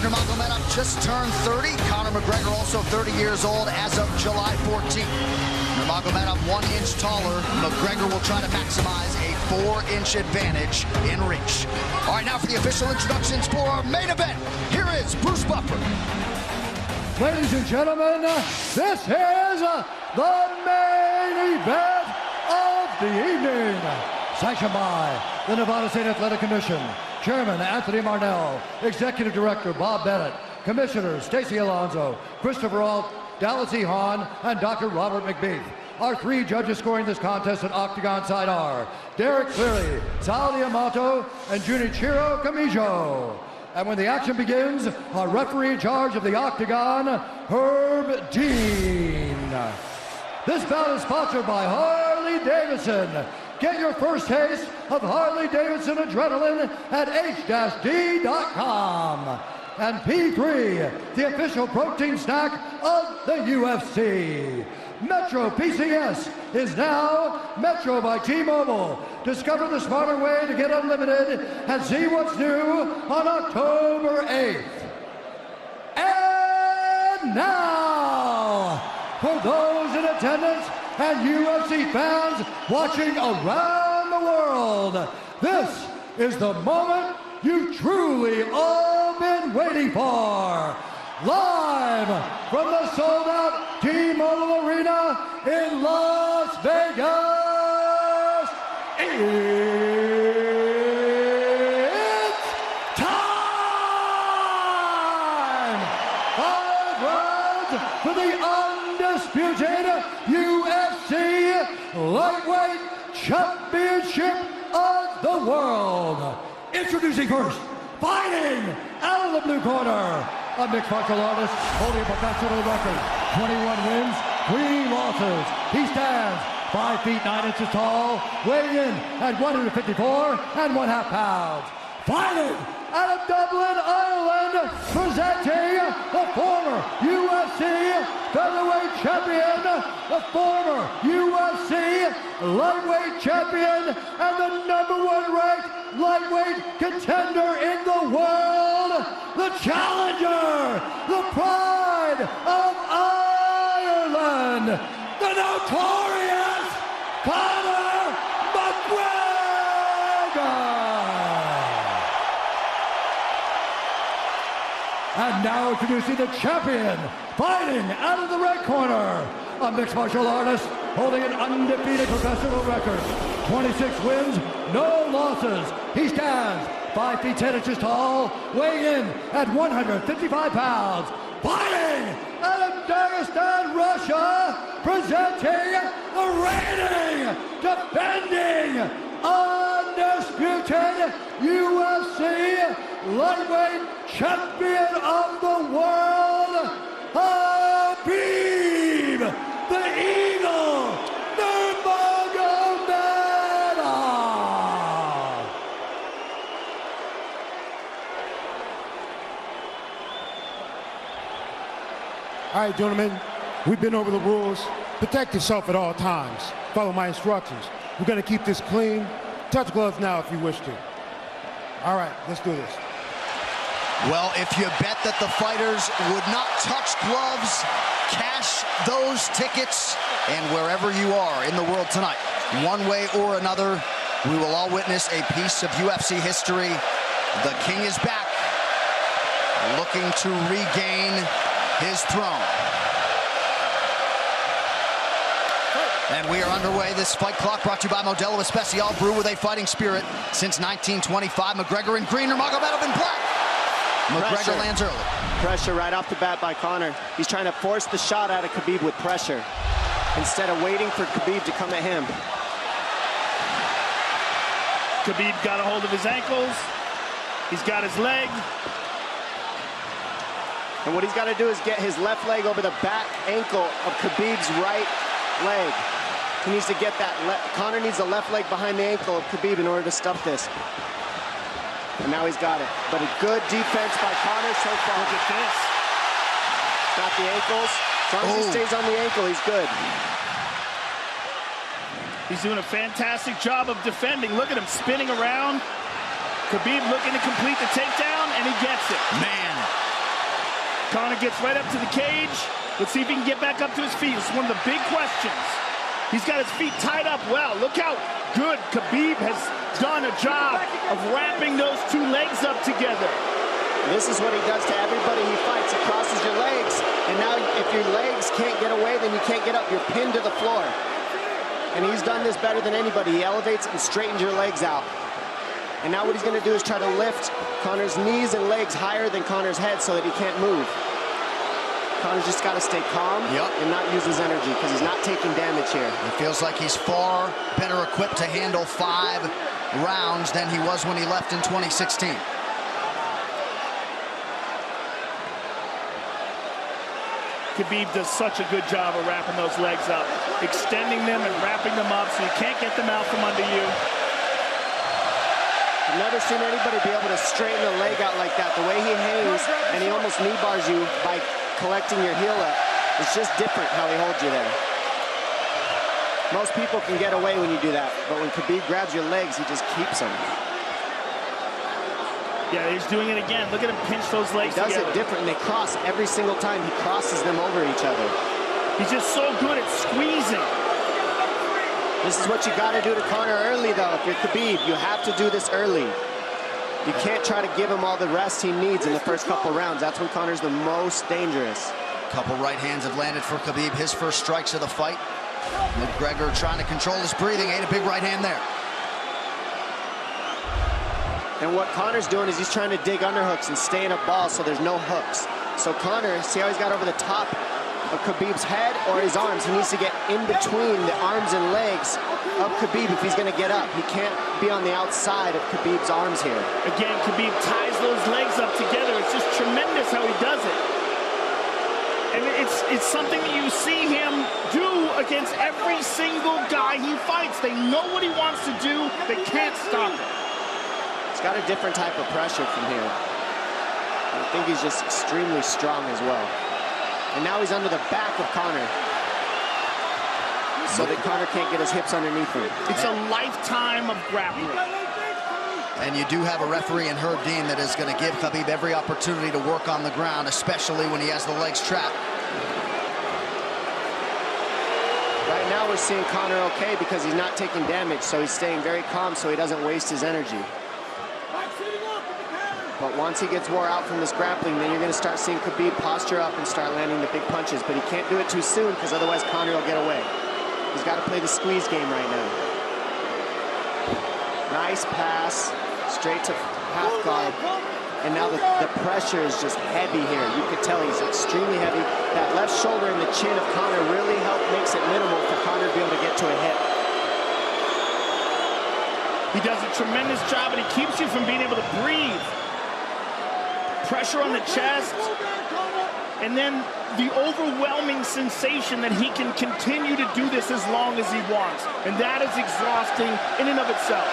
Nurmagomedov just turned 30. Conor McGregor also 30 years old as of July 14th. Nurmagomedov 1 inch taller. McGregor will try to maximize a 4-inch advantage in reach. All right, now for the official introductions for our main event. Here is Bruce Buffer. Ladies and gentlemen, this is the main event of the evening. Sanctioned by the Nevada State Athletic Commission. Chairman Anthony Marnell, Executive Director Bob Bennett, Commissioners Stacey Alonso, Christopher Alt, Dallas E. Hahn, and Dr. Robert McBeath. Our 3 judges scoring this contest at Octagon side are Derek Cleary, Sal Diamato, and Junichiro Kamijo. And when the action begins, our referee in charge of the Octagon, Herb Dean. This bout is sponsored by Harley-Davidson. Get your first taste of Harley-Davidson adrenaline at h-d.com. And P3, the official protein snack of the UFC. Metro PCS is now Metro by T-Mobile. Discover the smarter way to get unlimited and see what's new on October 8th. And now, for those in attendance and UFC fans watching around the world, this is the moment you've truly all been waiting for. Live from the sold-out T-Mobile Arena in Las Vegas, it's time! 5 rounds for the undisputed UFC Lightweight Championship of the World. Introducing first, fighting out of the blue corner, a mixed martial artist holding a professional record, 21 wins, 3 losses. He stands 5 feet 9 inches tall, weighing in at 154 1/2 pounds. Fighting out of Dublin, Ireland, presenting the former UFC featherweight champion, the former UFC lightweight champion, and the #1 ranked lightweight contender in the world, the challenger, the pride of Ireland, the notorious Conor McGregor. And now introducing the champion, fighting out of the red corner, a mixed martial artist holding an undefeated professional record, 26 wins, no losses. He stands 5 feet 10 inches tall, weighing in at 155 pounds. Fighting out of Dagestan, Russia, presenting the reigning, defending, undisputed UFC lightweight champion of the world, Khabib, the Eagle, Nurmagomedov. All right, gentlemen, we've been over the rules. Protect yourself at all times. Follow my instructions. We're going to keep this clean. Touch gloves now if you wish to. All right, let's do this. Well, if you bet that the fighters would not touch gloves, cash those tickets, and wherever you are in the world tonight, one way or another, we will all witness a piece of UFC history. The King is back, looking to regain his throne. And we are underway. This fight clock brought to you by Modelo Especial, brew with a fighting spirit since 1925. McGregor in green, Nurmagomedov in black. McGregor lands early. Pressure right off the bat by Conor. He's trying to force the shot out of Khabib with pressure instead of waiting for Khabib to come at him. Khabib got a hold of his ankles. He's got his leg. And what he's got to do is get his left leg over the back ankle of Khabib's right leg. He needs to get that. Conor needs the left leg behind the ankle of Khabib in order to stuff this. And now he's got it. But a good defense by Conor so far. Look at this. Got the ankles. As long as he stays on the ankle, he's good. He's doing a fantastic job of defending. Look at him spinning around. Khabib looking to complete the takedown, and he gets it. Man, Conor gets right up to the cage. Let's see if he can get back up to his feet. It's one of the big questions. He's got his feet tied up well. Look how good Khabib has done a job of wrapping those two legs up together. This is what he does to everybody he fights. He crosses your legs, and now if your legs can't get away, then you can't get up. You're pinned to the floor. And he's done this better than anybody. He elevates and straightens your legs out. And now what he's going to do is try to lift Conor's knees and legs higher than Conor's head so that he can't move. Conor's just got to stay calm and not use his energy because he's not taking damage here. It feels like he's far better equipped to handle 5 rounds than he was when he left in 2016. Khabib does such a good job of wrapping those legs up, extending them and wrapping them up so you can't get them out from under you. I've never seen anybody be able to straighten a leg out like that. The way he hangs and he almost knee bars you by collecting your heel up. It's just different how he holds you there. Most people can get away when you do that, but when Khabib grabs your legs, he just keeps them. Yeah, he's doing it again. Look at him pinch those legs together. He does it different, and they cross every single time. He crosses them over each other. He's just so good at squeezing. This is what you got to do to Conor early, though. If you're Khabib, you have to do this early. You can't try to give him all the rest he needs in the first couple rounds. That's when Conor's the most dangerous. Couple right hands have landed for Khabib. His first strikes of the fight. Mcgregor trying to control his breathing. Ate a big right hand there. And what Conor's doing is he's trying to dig underhooks and stay in a ball so there's no hooks. So Conor, see how he's got over the top of Khabib's head or his arms? He needs to get in between the arms and legs of Khabib if he's going to get up. He can't be on the outside of Khabib's arms here. Again, Khabib ties those legs up together. It's just tremendous how he does it. And it's something that you see him do against every single guy he fights. They know what he wants to do. They can't stop it. He's got a different type of pressure from here. I think he's just extremely strong as well. And now he's under the back of Conor, so that Conor can't get his hips underneath him. It's a lifetime of grappling. And you do have a referee in Herb Dean that is going to give Khabib every opportunity to work on the ground, especially when he has the legs trapped. Right now we're seeing Conor okay because he's not taking damage, so he's staying very calm so he doesn't waste his energy. But once he gets wore out from this grappling, then you're going to start seeing Khabib posture up and start landing the big punches. But he can't do it too soon because otherwise Conor will get away. He's got to play the squeeze game right now. Nice pass, straight to half guard. And now the pressure is just heavy here. You could tell he's extremely heavy. That left shoulder and the chin of Conor really makes it minimal for Conor to be able to get to a hit. He does a tremendous job, and he keeps you from being able to breathe. Pressure on the chest, and then the overwhelming sensation that he can continue to do this as long as he wants. And that is exhausting in and of itself.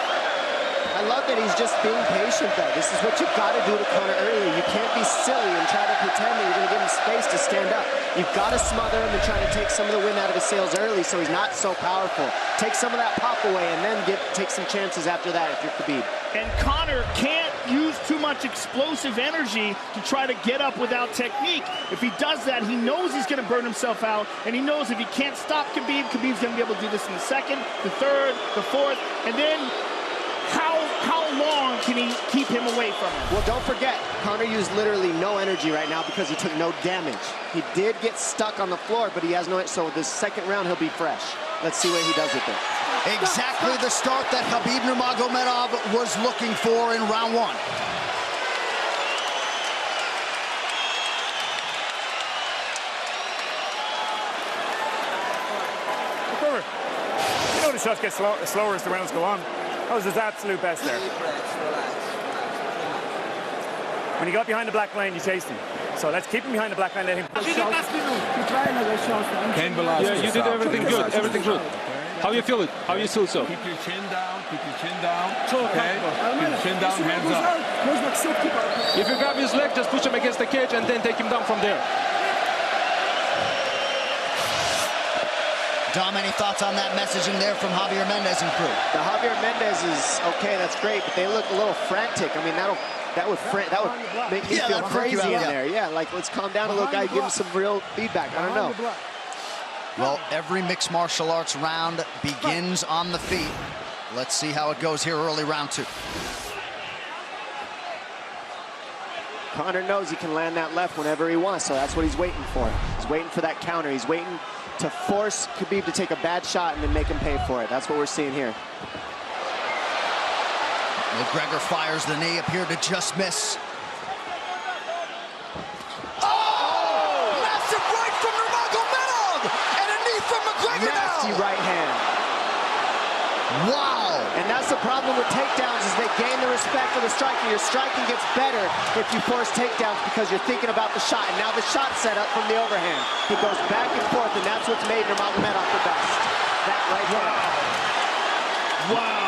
I love that he's just being patient, though. This is what you've got to do to Conor early. You can't be silly and try to pretend that you're going to give him space to stand up. You've got to smother him and try to take some of the wind out of his sails early so he's not so powerful. Take some of that pop away and then take some chances after that if you're Khabib. And Conor can't use too much explosive energy to try to get up without technique. If he does that, he knows he's going to burn himself out, and he knows if he can't stop Khabib, Khabib's going to be able to do this in the second, the third, the fourth, and then how long can he keep him away from him? Well, don't forget, Conor used literally no energy right now because he took no damage. He did get stuck on the floor, but he has no, so this second round he'll be fresh. Let's see what he does with it. Exactly the start that Khabib Nurmagomedov was looking for in round 1. You know the shots get slower as the rounds go on. That was his absolute best there. When he got behind the black line, you chased him. So let's keep him behind the black line, let him push. Yeah, you did everything good, everything good. How you feel it? How you feel so? Keep your chin down, keep your chin down. Okay? Keep your chin down, hands up. If you grab his leg, just push him against the cage and then take him down from there. Dom, any thoughts on that messaging there from Javier Mendez and crew? The Javier Mendez is okay, that's great, but they look a little frantic. I mean, that would make me feel crazy in there. Yeah, like let's calm down a little, guy. Give him some real feedback. I don't know. Well, every mixed martial arts round begins on the feet. Let's see how it goes here early round 2. Conor knows he can land that left whenever he wants, so that's what he's waiting for. He's waiting for that counter. He's waiting to force Khabib to take a bad shot and then make him pay for it. That's what we're seeing here. McGregor fires the knee, appeared to just miss. Oh! Massive right from Nurmagomedov! And a knee from McGregor now! Nasty right hand. Wow! And that's the problem with takedowns, is they gain the respect of the striking. Your striking gets better if you force takedowns because you're thinking about the shot. And now the shot set up from the overhand. He goes back and forth, and that's what's made Nurmagomedov the best. That right hand. Wow.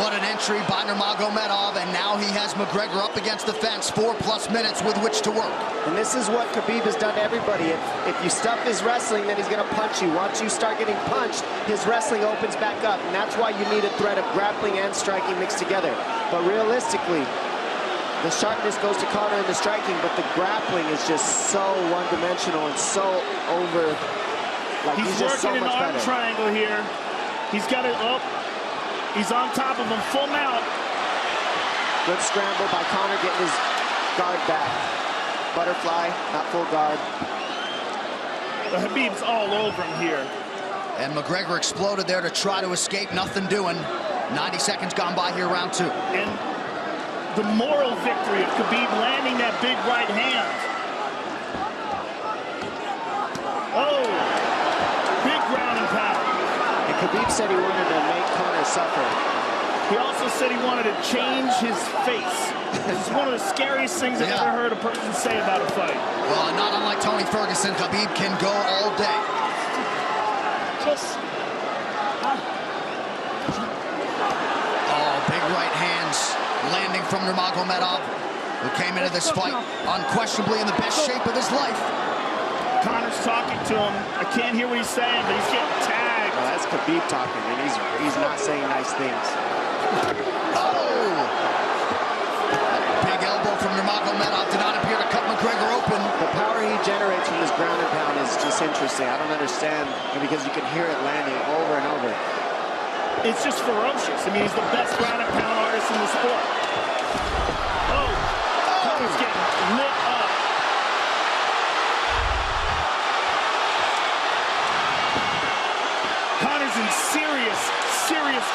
What an entry by Nurmagomedov, and now he has McGregor up against the fence, 4+ minutes with which to work. And this is what Khabib has done to everybody. If you stuff his wrestling, then he's going to punch you. Once you start getting punched, his wrestling opens back up, and that's why you need a threat of grappling and striking mixed together. But realistically, the sharpness goes to Conor in the striking, but the grappling is just so one-dimensional and so over. Like He's just so working much an arm better. triangle here. He's got it up. He's on top of him, full mount. Good scramble by Conor, getting his guard back. Butterfly, not full guard. The Khabib's all over him here. And McGregor exploded there to try to escape, nothing doing. 90 seconds gone by here, round 2. And the moral victory of Khabib landing that big right hand. Oh, big ground and pound. And Khabib said he wanted to make Conor suffer. He also said he wanted to change his face. This is one of the scariest things I've ever heard a person say about a fight. Well, not unlike Tony Ferguson, Khabib can go all day. Oh, big right hands landing from Nurmagomedov, who came into this fight unquestionably in the best shape of his life. Conor's talking to him. I can't hear what he's saying, but he's getting tagged. Well, that's Khabib talking, and he's not saying nice things. Oh! Big elbow from Nurmagomedov did not appear to cut McGregor open. The power he generates from this ground and pound is just interesting. I don't understand, because you can hear it landing over and over. It's just ferocious. I mean, he's the best ground and pound artist in the sport. Oh! Conor's getting lit up. Conor's in serious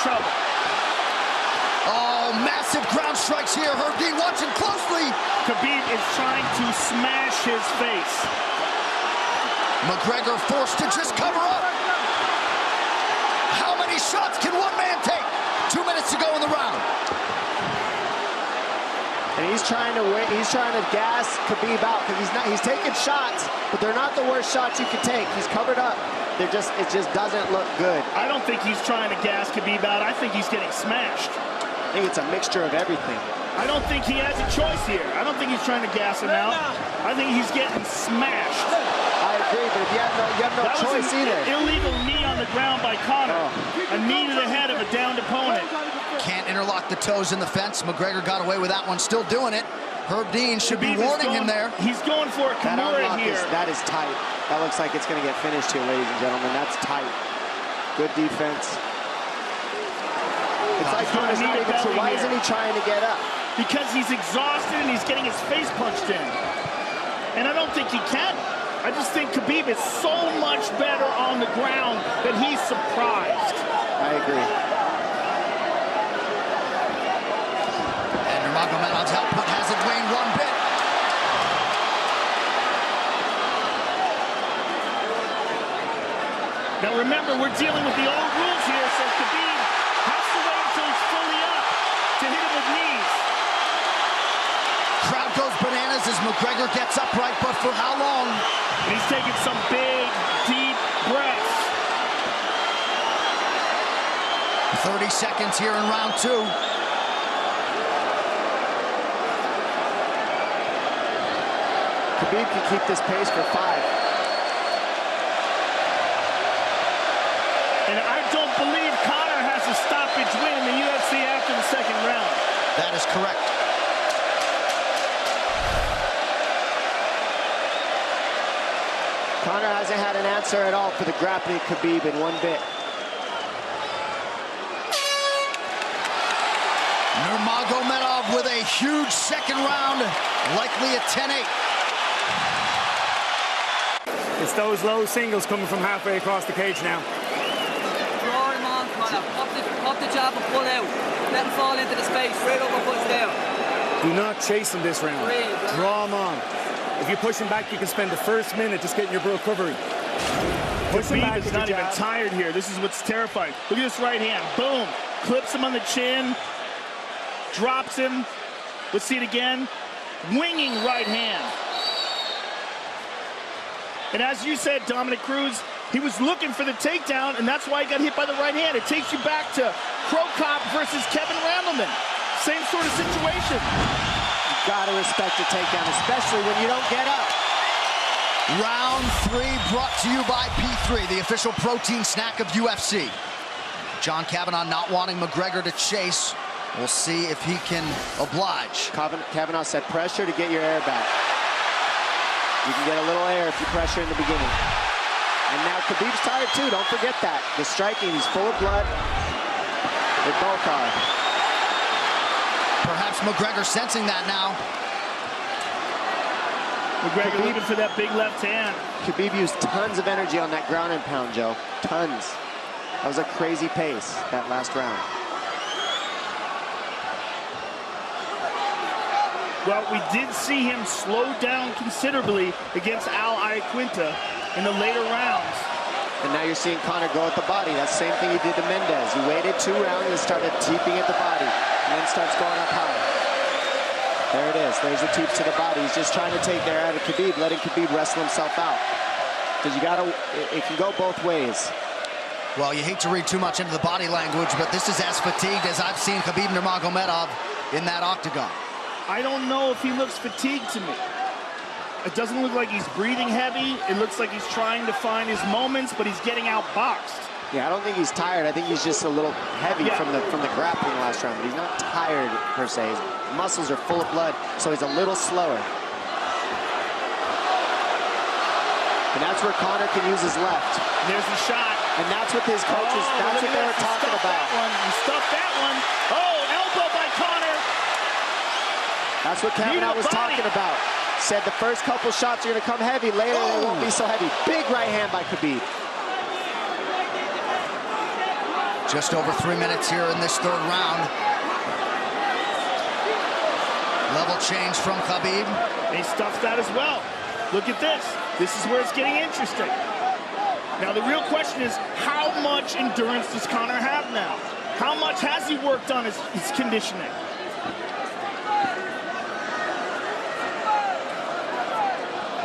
trouble. Oh, massive ground strikes here. Herb Dean watching closely. Khabib is trying to smash his face. McGregor forced to just cover up. How many shots can one man take? 2 minutes to go in the round. And he's trying to gas Khabib out, because he's taking shots, but they're not the worst shots you could take. He's covered up. It just doesn't look good. I don't think he's trying to gas Khabib out. I think he's getting smashed. I think it's a mixture of everything. I don't think he has a choice here. I don't think he's trying to gas him out. I think he's getting smashed. I agree, but if you have no choice either. Illegal knee on the ground by Conor. A knee to the head of a downed opponent. Can't interlock the toes in the fence. McGregor got away with that one, still doing it. Herb Dean should be warning him there. He's going for a Kimura here. That is tight. That looks like it's going to get finished here, ladies and gentlemen. That's tight. Good defense. It's like Conor's not even sure. Why isn't he trying to get up? Because he's exhausted and he's getting his face punched in. And I don't think he can. I just think Khabib is so much better on the ground that he's surprised. I agree. And Nurmagomedov's output hasn't waned one bit. Now remember, we're dealing with the old rules here, so Khabib has to wait until he's fully up to hit him with knees. Crowd goes bananas as McGregor gets upright, but for how long? And he's taking some big, deep breaths. 30 seconds here in round 2. Khabib can keep this pace for 5. And I don't believe Conor has a stoppage win in the UFC after the second round. That is correct. Conor hasn't had an answer at all for the grappling of Khabib in one bit. Nurmagomedov with a huge second round, likely a 10-8. It's those low singles coming from halfway across the cage now. Draw him on, Conor. Pop the jab and pull out. Let him fall into the space. Straight over, push down. Do not chase him this round. Draw him on. If you push him back, you can spend the first minute just getting your recovery. Khabib is not even tired here. This is what's terrifying. Look at this right hand. Boom. Clips him on the chin. Drops him. Let's see it again. Winging right hand. And as you said, Dominic Cruz, he was looking for the takedown, and that's why he got hit by the right hand. It takes you back to Crow Cop versus Kevin Randleman. Same sort of situation. You gotta respect a takedown, especially when you don't get up. Round 3 brought to you by P3, the official protein snack of UFC. John Kavanagh not wanting McGregor to chase. We'll see if he can oblige. Kavanagh said pressure to get your air back. You can get a little air if you pressure in the beginning. And now Khabib's tired too, don't forget that. The striking, he's full of blood. They both are. Perhaps McGregor sensing that now. McGregor looking for that big left hand. Khabib used tons of energy on that ground and pound, Joe. Tons. That was a crazy pace, that last round. Well, we did see him slow down considerably against Al Iaquinta in the later rounds. And now you're seeing Conor go at the body. That's the same thing he did to Mendez. He waited 2 rounds and started teeping at the body, and then starts going up high. There it is. There's the teeps to the body. He's just trying to take there out of Khabib, letting Khabib wrestle himself out. Because it can go both ways. Well, you hate to read too much into the body language, but this is as fatigued as I've seen Khabib Nurmagomedov in that octagon. I don't know if he looks fatigued to me. It doesn't look like he's breathing heavy. It looks like he's trying to find his moments, but he's getting outboxed. Yeah, I don't think he's tired. I think he's just a little heavy from the grappling last round, but he's not tired per se. His muscles are full of blood, so he's a little slower. And that's where Conor can use his left. There's the shot. And that's what his coaches, that's what they were talking about. He stuffed that one. Oh, elbow by Conor. That's what Kavanagh was talking about. Said the first couple shots are going to come heavy. Later, they won't be so heavy. Big right hand by Khabib. Just over 3 minutes here in this 3rd round. Level change from Khabib. He stuffed that as well. Look at this. This is where it's getting interesting. Now, the real question is, how much endurance does Conor have now? How much has he worked on his conditioning?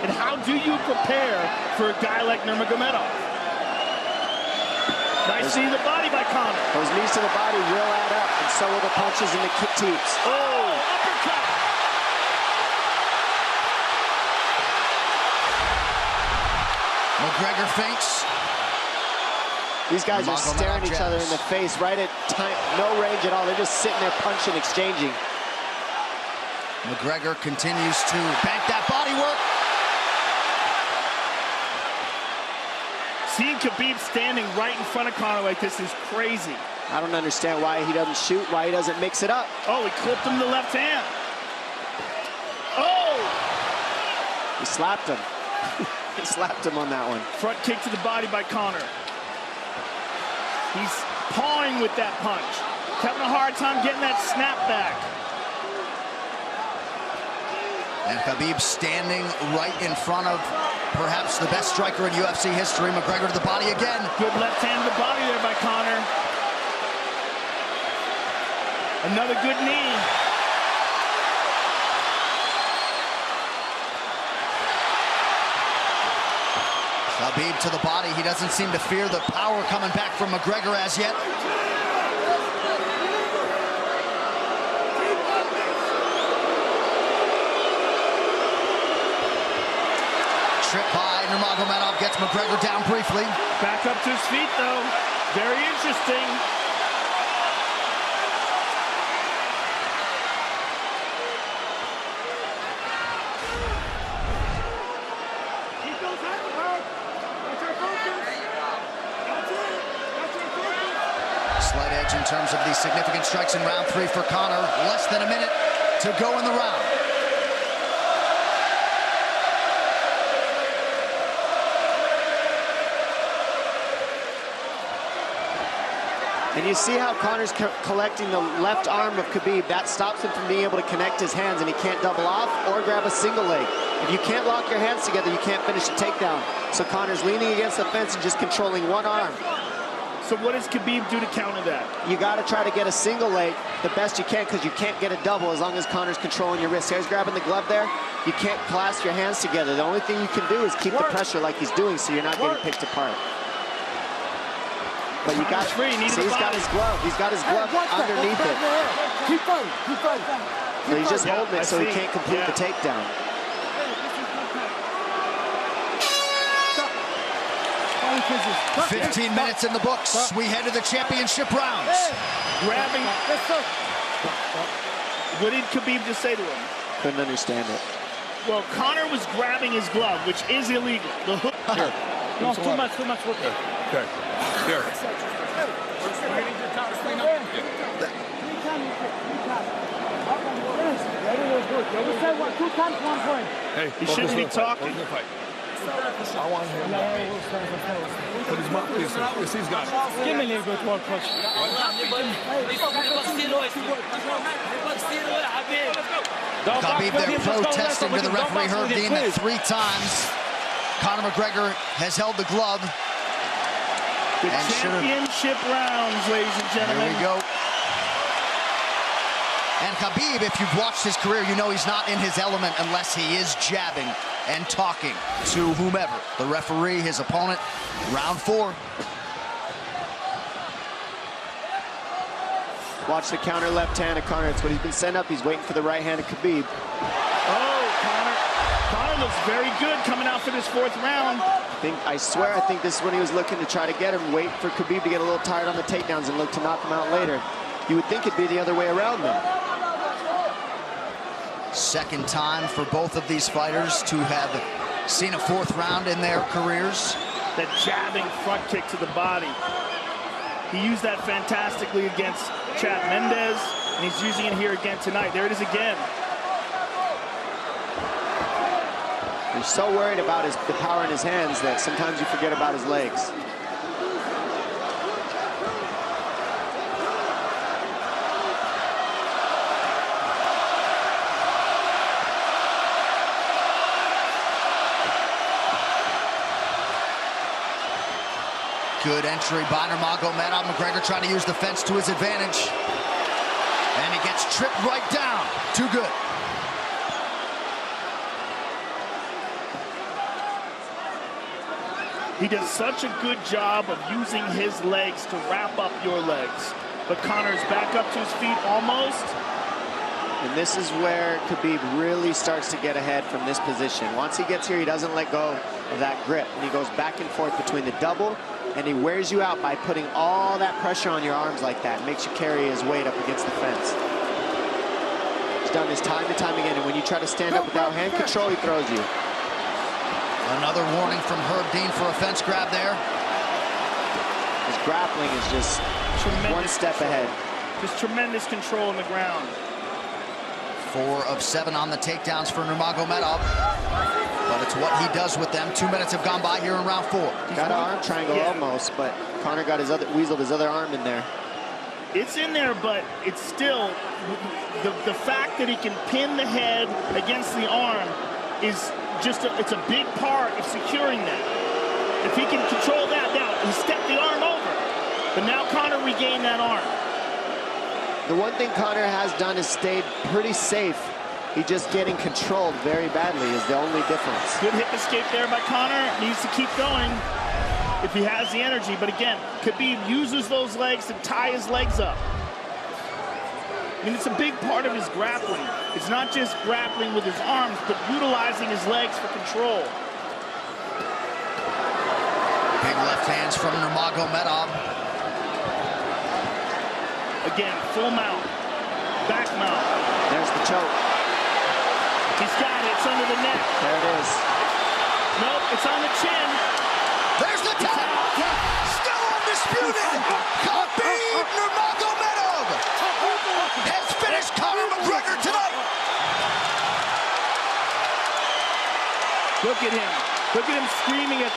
And how do you prepare for a guy like Nurmagomedov? Nice seeing the body by Conor. Those knees to the body will add up, and so will the punches and the kick teeps. Oh, uppercut. McGregor feints. These guys are staring each other in the face right at time, no range at all. They're just sitting there punching, exchanging. McGregor continues to bank that body work. Seeing Khabib standing right in front of Conor like this is crazy. I don't understand why he doesn't shoot, why he doesn't mix it up. Oh, he clipped him the left hand. Oh! He slapped him. He slapped him on that one. Front kick to the body by Conor. He's pawing with that punch. Having a hard time getting that snap back. And Khabib standing right in front of perhaps the best striker in UFC history. McGregor to the body again. Good left hand to the body there by Conor. Another good knee. Khabib to the body. He doesn't seem to fear the power coming back from McGregor as yet. Trip by Nurmagomedov gets McGregor down briefly. Back up to his feet, though. Very interesting. advantage in terms of these significant strikes in round 3 for Conor. Less than a minute to go in the round. And you see how Conor's collecting the left arm of Khabib. That stops him from being able to connect his hands, and he can't double off or grab a single leg. If you can't lock your hands together, you can't finish a takedown. So Conor's leaning against the fence and just controlling one arm. So what does Khabib do to counter that? You got to try to get a single leg the best you can, because you can't get a double as long as Conor's controlling your wrist. Here's grabbing the glove there. You can't clasp your hands together. The only thing you can do is keep the pressure like he's doing, so you're not getting picked apart. But you got see, he's got his glove. He's got his glove underneath it. Keep fighting, keep fighting. So he's just holding it so he can't complete the takedown. Yeah. 15 minutes in the books. We head to the championship rounds. Grabbing. What did Khabib just say to him? Couldn't understand it. Well, Conor was grabbing his glove, which is illegal. The hook. Here. No, too much work. Okay. Here. Hey, he shouldn't be talking. I want him to put his mouth. Yes, he's got it. Give me a little bit more push. Khabib there protesting to the referee, Herb Dean, that 3 times Conor McGregor has held the glove. The championship rounds, ladies and gentlemen. Here we go. And Khabib, if you've watched his career, you know he's not in his element unless he is jabbing and talking to whomever. The referee, his opponent, round 4. Watch the counter left hand of Conor. It's what he's been sent up. He's waiting for the right hand of Khabib. Oh, Conor looks very good coming out for this 4th round. I swear, I think this is when he was looking to try to get him, wait for Khabib to get a little tired on the takedowns and look to knock him out later. You would think it'd be the other way around, though. Second time for both of these fighters to have seen a 4th round in their careers. That jabbing front kick to the body. He used that fantastically against Chad Mendes, and he's using it here again tonight. There it is again. You're so worried about the power in his hands that sometimes you forget about his legs. Good entry by Nurmagomedov. McGregor trying to use the fence to his advantage. And he gets tripped right down. Too good. He does such a good job of using his legs to wrap up your legs. But Conor's back up to his feet almost. And this is where Khabib really starts to get ahead from this position. Once he gets here, he doesn't let go of that grip. And he goes back and forth between the double, and he wears you out by putting all that pressure on your arms like that. Makes you carry his weight up against the fence. He's done this time and time again, and when you try to stand up without hand control, he throws you. Another warning from Herb Dean for a fence grab there. His grappling is just one step ahead. Just tremendous control on the ground. 4 of 7 on the takedowns for Nurmagomedov. But it's what he does with them. 2 minutes have gone by here in round 4. Got an arm triangle almost, but Conor got weaseled his other arm in there. It's in there, but it's still the fact that he can pin the head against the arm is just it's a big part of securing that. If he can control that, now he stepped the arm over, but now Conor regained that arm. The one thing Conor has done is stayed pretty safe. He's just getting controlled very badly is the only difference. Good hip escape there by Conor. Needs to keep going if he has the energy. But again, Khabib uses those legs to tie his legs up. I mean, it's a big part of his grappling. It's not just grappling with his arms, but utilizing his legs for control. Big left hands from Nurmagomedov. Again, full mount, back mount. There's the choke. He's got it, it's under the neck. There it is. Nope, it's on the chin. There's the tap. Still undisputed. Khabib Nurmagomedov. Look at him. Look at him screaming at